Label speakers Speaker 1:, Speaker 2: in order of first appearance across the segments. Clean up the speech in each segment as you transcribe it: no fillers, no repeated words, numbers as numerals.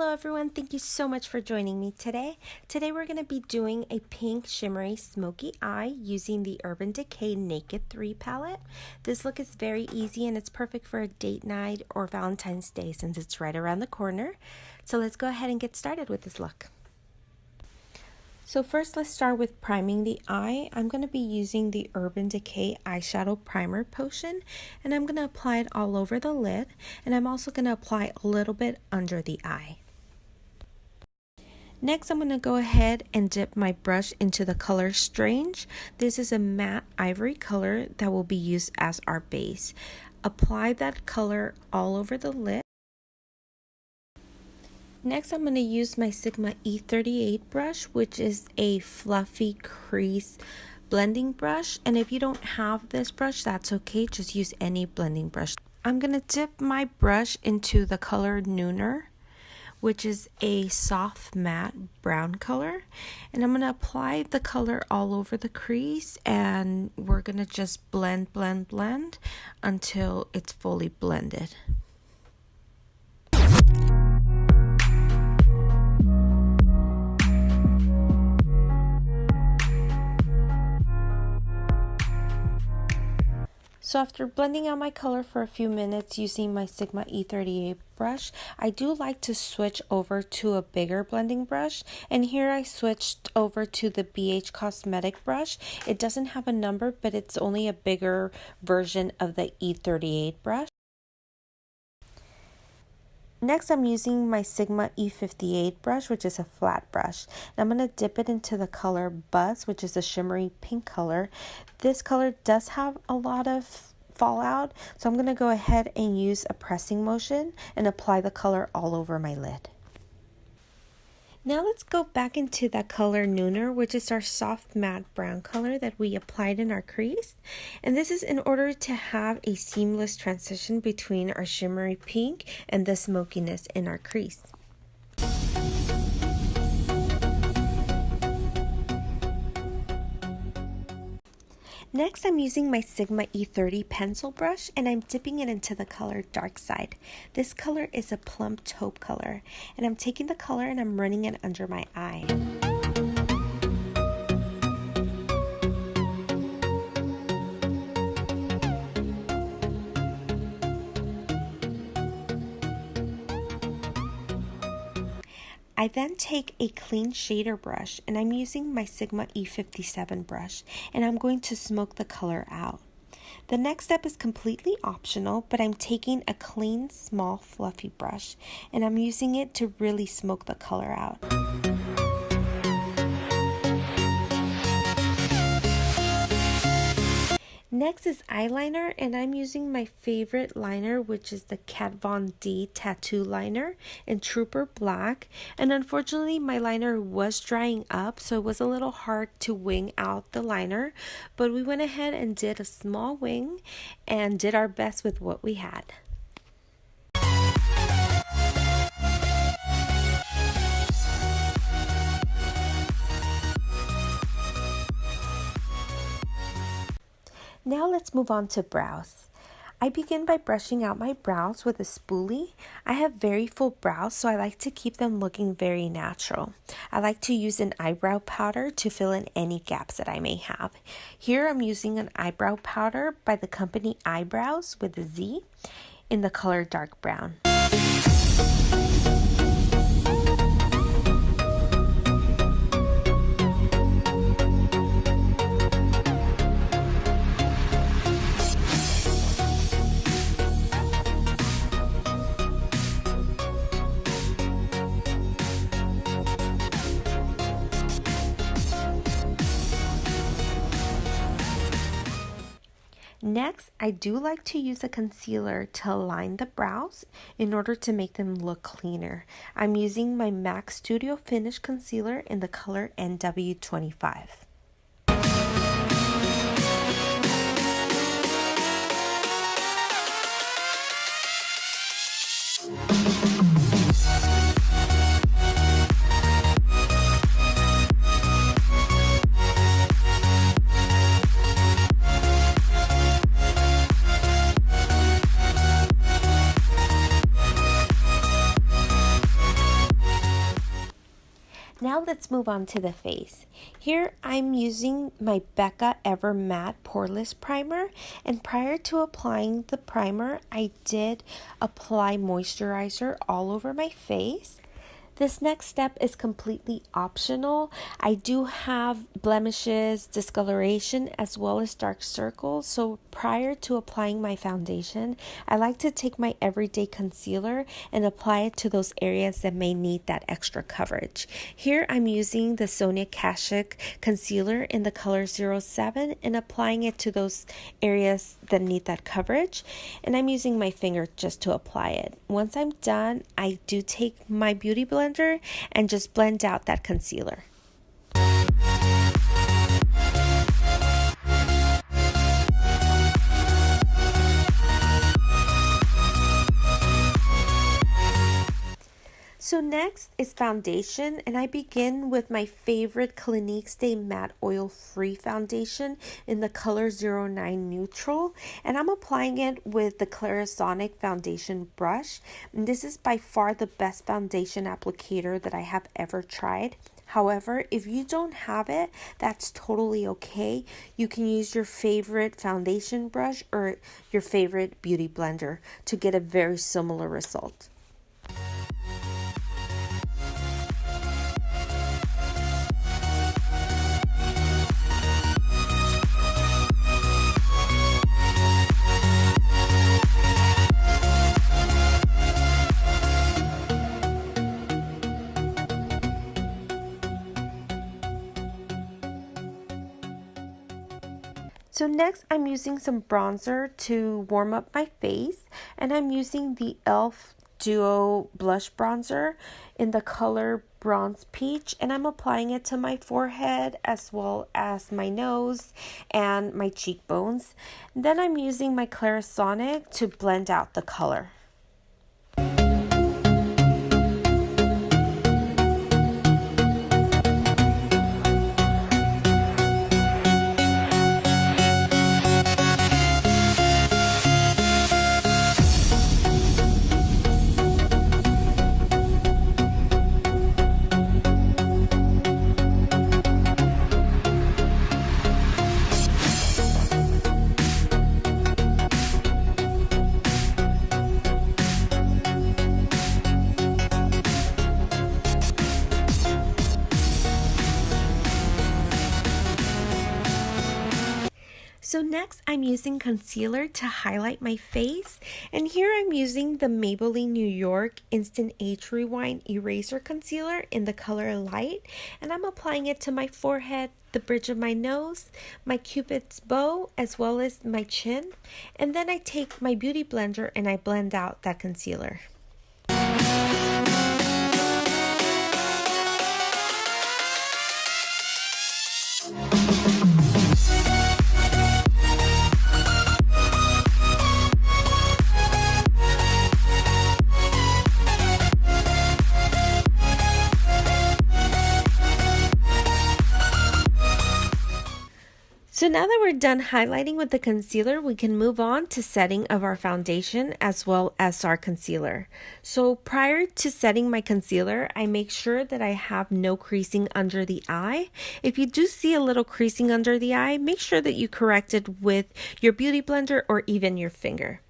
Speaker 1: Hello everyone, thank you so much for joining me today. Today we're going to be doing a pink shimmery smoky eye using the Urban Decay Naked 3 palette. This look is very easy and it's perfect for a date night or Valentine's Day since it's right around the corner. So let's go ahead and get started with this look. So first let's start with priming the eye. I'm going to be using the Urban Decay Eyeshadow Primer Potion and I'm going to apply it all over the lid, and I'm also going to apply a little bit under the eye. Next, I'm going to go ahead and dip my brush into the color Strange. This is a matte ivory color that will be used as our base. Apply that color all over the lid. Next, I'm going to use my Sigma E38 brush, which is a fluffy crease blending brush. And if you don't have this brush, that's okay. Just use any blending brush. I'm going to dip my brush into the color Nooner, which is a soft matte brown color. And I'm going to apply the color all over the crease, and we're going to just blend until it's fully blended. So after blending out my color for a few minutes using my Sigma E38 brush, I do like to switch over to a bigger blending brush. And here I switched over to the BhCosmetics brush. It doesn't have a number, but it's only a bigger version of the E38 brush. Next, I'm using my Sigma E58 brush, which is a flat brush. And I'm going to dip it into the color Buzz, which is a shimmery pink color. This color does have a lot of fallout, so I'm going to go ahead and use a pressing motion and apply the color all over my lid. Now let's go back into that color Nooner, which is our soft matte brown color that we applied in our crease. And this is in order to have a seamless transition between our shimmery pink and the smokiness in our crease. Next, I'm using my Sigma E30 pencil brush and I'm dipping it into the color Dark Side. This color is a plum taupe color, and I'm taking the color and I'm running it under my eye. I then take a clean shader brush and I'm using my Sigma E57 brush, and I'm going to smoke the color out. The next step is completely optional, but I'm taking a clean, small, fluffy brush and I'm using it to really smoke the color out. Next is eyeliner, and I'm using my favorite liner, which is the Kat Von D Tattoo Liner in Trooper Black. And unfortunately, my liner was drying up, so it was a little hard to wing out the liner. But we went ahead and did a small wing and did our best with what we had. Now let's move on to brows. I begin by brushing out my brows with a spoolie. I have very full brows, so I like to keep them looking very natural. I like to use an eyebrow powder to fill in any gaps that I may have. Here I'm using an eyebrow powder by the company Eyebrows with a Z in the color dark brown. Next, I do like to use a concealer to align the brows in order to make them look cleaner. I'm using my MAC Studio Finish Concealer in the color NW25. now let's move on to the face. Here I'm using my Becca Ever Matte Poreless Primer, and prior to applying the primer, I did apply moisturizer all over my face. This next step is completely optional. I do have blemishes, discoloration, as well as dark circles. So prior to applying my foundation, I like to take my everyday concealer and apply it to those areas that may need that extra coverage. Here I'm using the Sonia Kashuk concealer in the color 07 and applying it to those areas that need that coverage. And I'm using my finger just to apply it. Once I'm done, I do take my beauty blender and just blend out that concealer. So next is foundation, and I begin with my favorite Clinique Stay Matte Oil Free Foundation in the color 09 Neutral, and I'm applying it with the Clarisonic foundation brush. And this is by far the best foundation applicator that I have ever tried. However, if you don't have it, that's totally okay. You can use your favorite foundation brush or your favorite beauty blender to get a very similar result. So next I'm using some bronzer to warm up my face, and I'm using the e.l.f. Duo Blush Bronzer in the color Bronze Peach, and I'm applying it to my forehead as well as my nose and my cheekbones. Then I'm using my Clarisonic to blend out the color. So next I'm using concealer to highlight my face, and here I'm using the Maybelline New York Instant Age Rewind Eraser Concealer in the color Light, and I'm applying it to my forehead, the bridge of my nose, my cupid's bow, as well as my chin, and then I take my beauty blender and I blend out that concealer. So now that we're done highlighting with the concealer, we can move on to setting of our foundation as well as our concealer. So prior to setting my concealer, I make sure that I have no creasing under the eye. If you do see a little creasing under the eye, make sure that you correct it with your beauty blender or even your finger.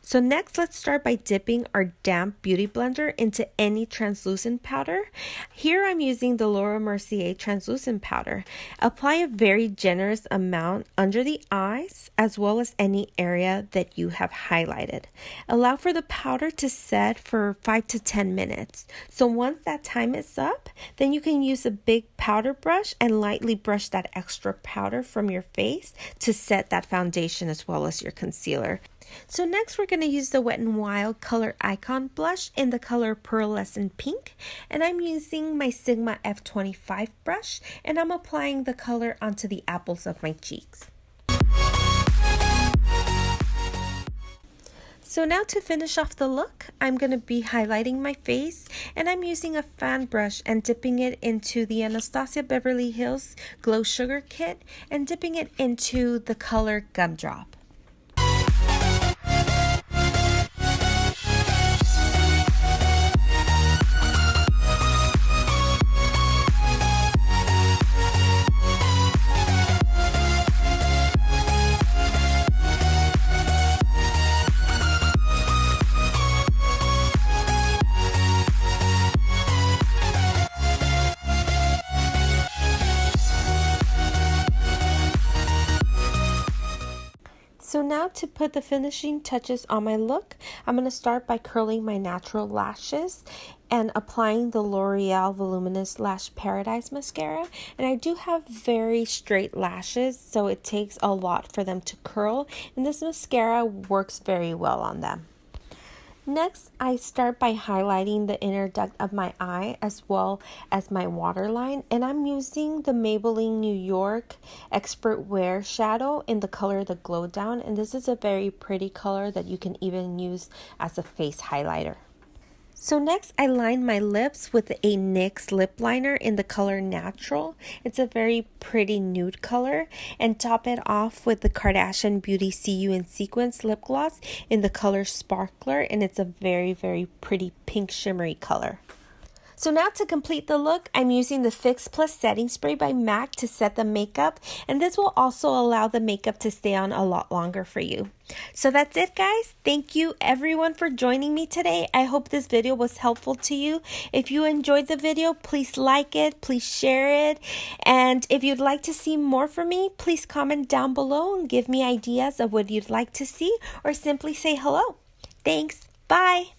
Speaker 1: So next, let's start by dipping our damp beauty blender into any translucent powder. Here I'm using the Laura Mercier translucent powder. Apply a very generous amount under the eyes as well as any area that you have highlighted. Allow for the powder to set for 5 to 10 minutes. So once that time is up, then you can use a big powder brush and lightly brush that extra powder from your face to set that foundation as well as your concealer. So next we're going to use the Wet n Wild Color Icon Blush in the color Pearlescent Pink, and I'm using my Sigma F25 brush, and I'm applying the color onto the apples of my cheeks. So now to finish off the look, I'm going to be highlighting my face, and I'm using a fan brush and dipping it into the Anastasia Beverly Hills Glow Sugar Kit and dipping it into the color Gumdrop. to put the finishing touches on my look, I'm going to start by curling my natural lashes and applying the L'Oreal Voluminous Lash Paradise Mascara. And I do have very straight lashes, so it takes a lot for them to curl, and this mascara works very well on them. Next, I start by highlighting the inner duct of my eye as well as my waterline, and I'm using the Maybelline New York Expert Wear Shadow in the color The Glow Down, and this is a very pretty color that you can even use as a face highlighter. So next, I line my lips with a NYX lip liner in the color Natural. It's a very pretty nude color, and top it off with the Kardashian Beauty See You in Sequins lip gloss in the color Sparkler, and it's a very, very pretty pink shimmery color. So now to complete the look, I'm using the Fix Plus Setting Spray by MAC to set the makeup, and this will also allow the makeup to stay on a lot longer for you. So that's it, guys. Thank you everyone for joining me today. I hope this video was helpful to you. If you enjoyed the video, please like it, please share it, and if you'd like to see more from me, please comment down below and give me ideas of what you'd like to see, or simply say hello. Thanks. Bye.